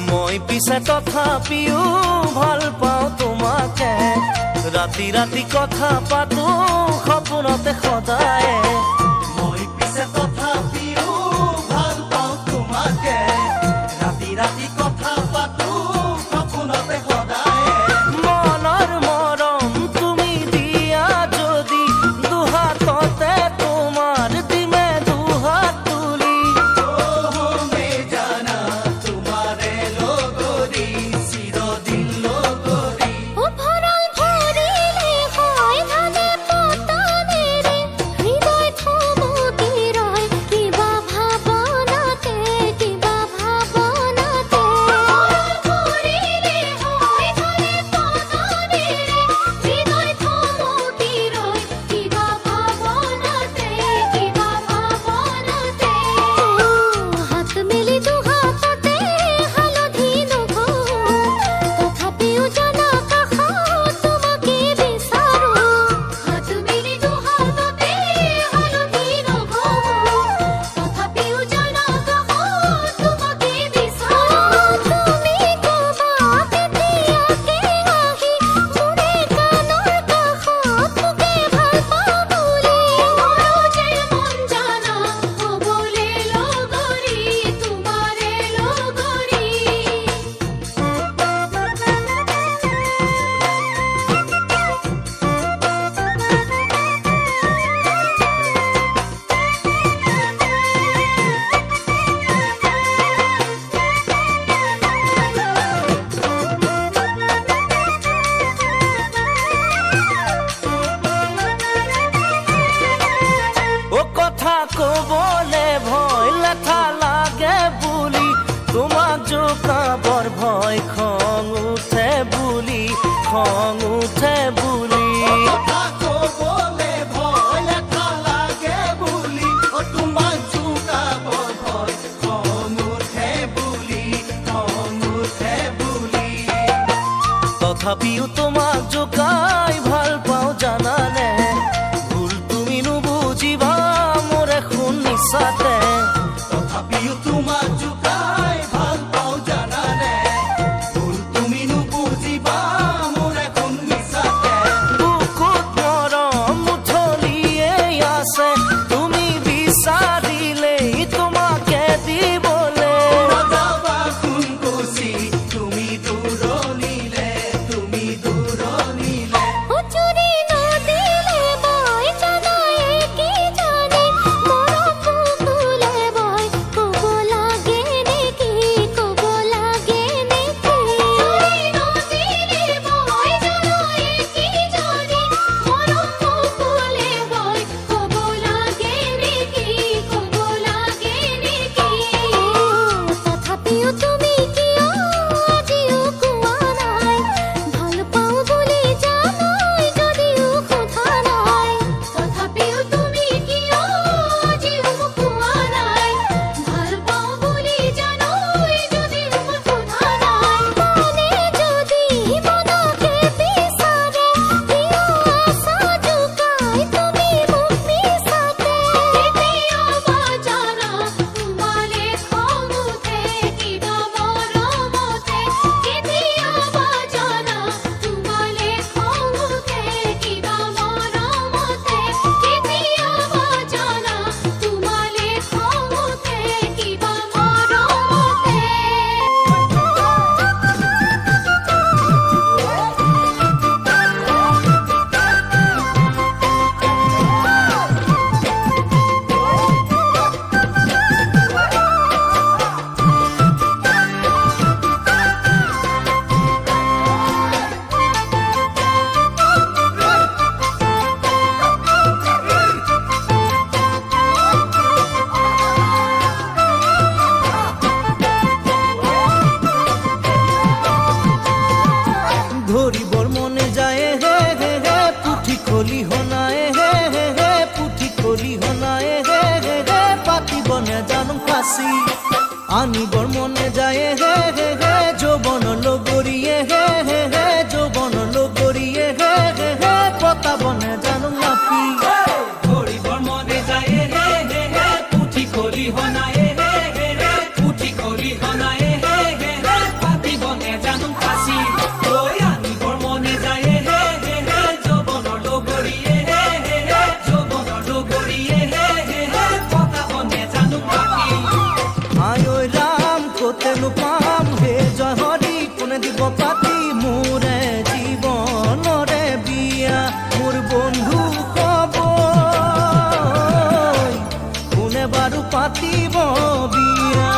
মই পিছে তথাপিও ভাল পাওঁ তোমাকে ৰাতি ৰাতি কথা পাতো সপোনতে সদায় মই পিছে তথাপিও ভাল পাওঁ তোমাকে ৰাতি ৰাতি কথা পাতো সপোনতে সদায় মনৰ মৰম তুমি দিয়া যদি দুহাততে তোমাৰ দিমে দুহাত তুলি মে জানা তোমাৰে লগৰী চিৰদিন লগৰী ভৰাল ভৰিলে হয় ধানে পতানেৰে হৃদয় থমকি ৰয় কিবা ভাৱনাতে ভৰাল ভৰিলে হয় ধানে পতানেৰে হৃদয় থমকি ৰয় কিবা ভাৱনাতে হাত মেলি দুহাততে হালধি নঘহোঁ তথাপিও জানা কাষত তোমাকে বিচাৰোঁ হাত মেলি দুহাততে হালধি নঘহোঁ তথাপিও জানা কাষত তোমাকে বিচাৰোঁ তুমি ক'বা কেতিয়াকে আহি মোৰে কাণৰ কাষত মোকে ভাল পাওঁ বুলি মোৰো যে মন জানা হ'বলে লগৰী তোমাৰে লগৰী ও কথা কবলে ভয় লেঠা লাগে বুলি তোমাক জোকাবৰ ভয় খং উঠে বুলি কথা কবলে ভয় লেঠা লাগে বুলি তোমাক জোকাবৰ ভয় খং উঠে বুলি তথাপিও তোমাক জোকাই ভাল পাওঁ জানানে ভুল তুমি নুবুজিবা মোৰে খুন নিচাতে তথাপিও তোমাক জোকাই ভাল পাওঁ জানানে ভুল তুমি নুবুজিবা মোৰে খুন নিচাতে বুকুত মৰম মুঠলিয়েই আছে তুমি বিচাৰিলেই তোমাকে দিবলে নাযাবা খুন গুচি তুমি দূৰণিলে চুৰি নদিলে বয় জানাই কি জানে মৰম বুকুলে বয় ক'ব লাগে নেকি চুৰি নদিলে বয় জানাই কি জানে মৰম বুকুলে বয় ক'ব লাগে নেকি তথাপিও তুমি কিয় আজিও কোৱা নাই ভাল পাওঁ বুলি জানাই যদিও সোধা নাই তথাপিও তুমি কিয় আজিও কোৱা নাই ভাল পাওঁ বুলি জানাই যদিও সোধা নাই মনে যদি মনকে বিচাৰে কিয় আশা জোকাই তুমি মোক মিছাতে কেতিয়াবা জানা তোমালে খং উঠে কিবা মৰমতে কেতিয়াবা জানা তোমালে খং উঠে কিবা মৰমতে কেতিয়াবা জানা তোমালে খং উঠে কিবা মৰমতে ধৰিবৰ মনে যায় হে হে হে পুঠি খলিহনাই হে পাতিব নেজানো ফাঁচি আনিবৰ মনে যায় হে হে হে যৌৱন লগৰীয়ে হে যৌৱন লগৰীয়ে হে পতাব নেজানো নাপি ধৰিবৰ মনে যায় হে পুঠি খলিহনাই হে কতেনো পাম হে জয় হৰি কোনে দিব পাতি মোৰে জীৱনৰে বিয়া মোৰ বন্ধু কব কোনে বাৰু পাতিব বিয়া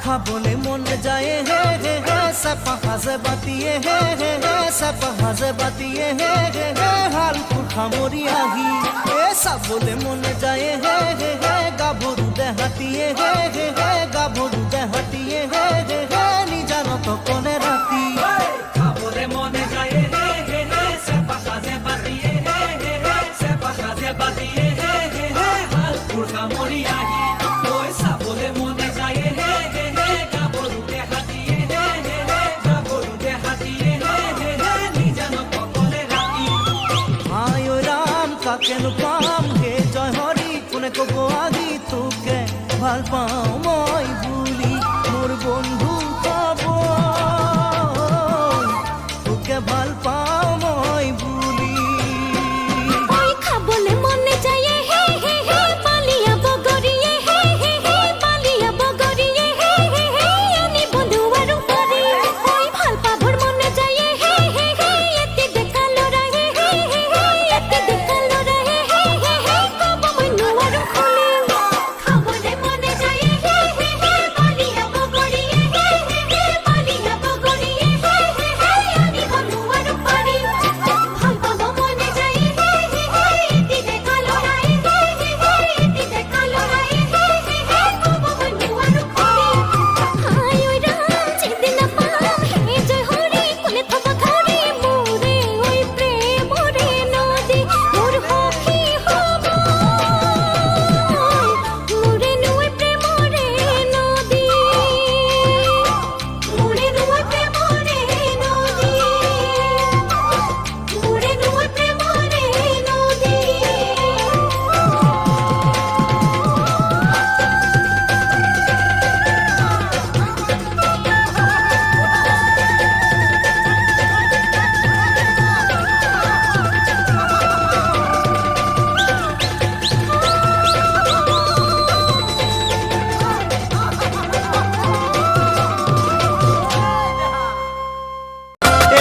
খাবলে মন যায় হে হে হে সাপা হাজে বাতিয়ে হে হে হে সাপা হাজে বাতিয়ে হে হে হে হালকুৰ খামৰি আহি এ চাবলে মন যায় হে হে হে গাভৰু দেহাতিয়ে হে হে হে গাভৰু দেহাতিয়ে হে হে হে নিজানত কনে ৰাতি খাবলে মন যায় হে হে হে সাপা হাজে বাতিয়ে হে হে হে সাপা হাজে বাতিয়ে হে হে হে হালকুৰ খামৰি আহি ঐ চাবলে মন যায় হে হে হে গাভৰু দেহাতিয়ে হে হে হে গাভৰু দেহাতিয়ে হে হে হে নিজানত কনে ৰাতি হায় ঐ ৰাম কাকেনো পাম হে জয় হৰি কোনে কব আহি তোকে ভাল পাওঁ মই বুলি মোৰ বন্ধু কব তোকে ভাল পাওঁ মই বুলি খাবলে মনে যায় হে হে হে পালিয়া বগৰিয়ে হে হে হে পালিয়া বগৰিয়ে হে হে হে আমি বন্ধু আৰু পৰি ঐ ভাল পাবৰ মনে যায় হে হে হে এতি দেখা লৰা হে হে হে এতি দেখা লৰা হে হে হে কব মই নোৱাৰো খুলি খাবলে মনে যায় হে হে হে পালিয়া বগৰিয়ে হে হে হে পালিয়া বগৰিয়ে হে হে হে আমি বন্ধু আৰু পৰি ভাল পাব মনে যায় হে হে হে এতি দেখা লৰা হে হে হে এতি দেখা লৰা হে হে হে কব মই নোৱাৰো খুলি হায় ঐ ৰাম যেদিন পাম হে জয় হৰি কোনে থব ধৰি মোৰে ঐ প্ৰেমৰে নদী মোৰ সখী হ'ব মোৰে নৈ প্ৰেমৰে নদী মোৰে নৈ প্ৰেমৰে নদী মোৰে নৈ প্ৰেমৰে নদী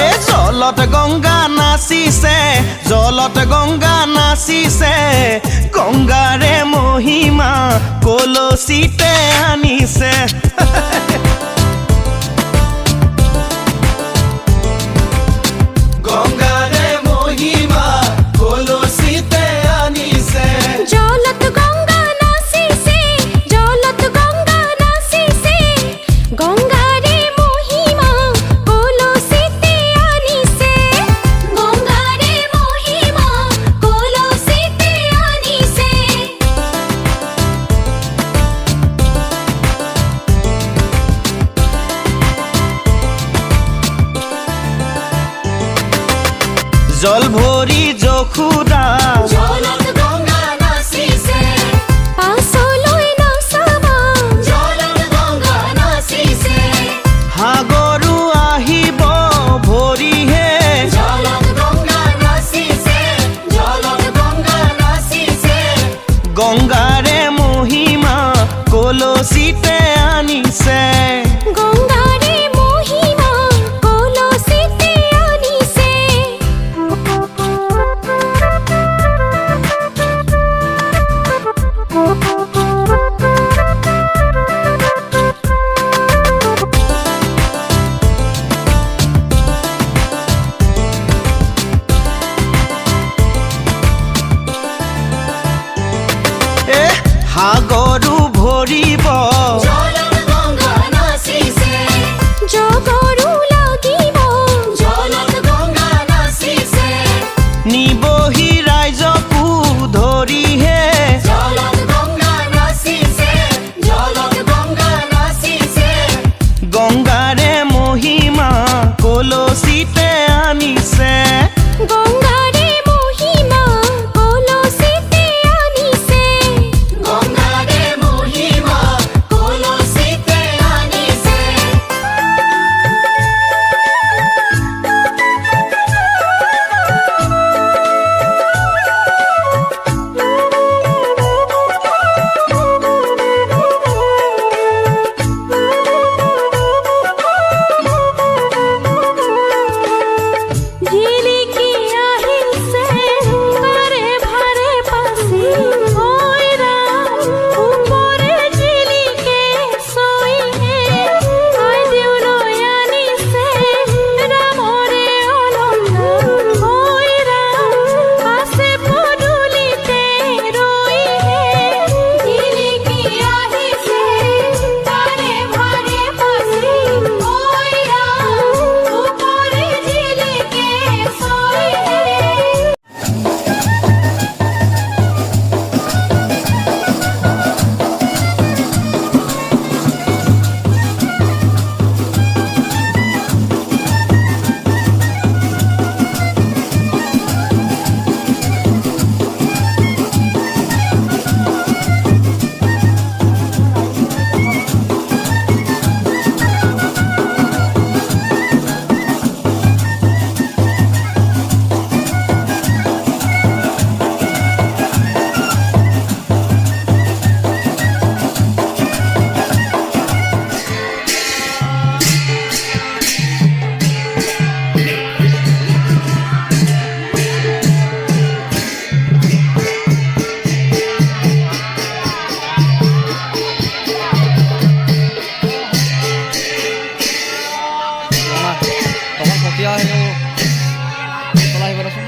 এ জলত গংগা নাচিছে জলত গংগা নাচিছে গংগাৰে মহিমা কলচিতে আনিছে গংগাৰে মহিমা কলচিতে আনিছে জলত গংগা নাচিছে জলত গংগা নাচিছে গংগাৰে মহিমা কলচিতে আনিছে গংগাৰে মহিমা কলচিতে আনিছে জল ভৰি যশোদা জলত গংগা নাচিছে পাছলৈ নাচাবা জলত গংগা নাচিছে সাগৰ কৰাচোন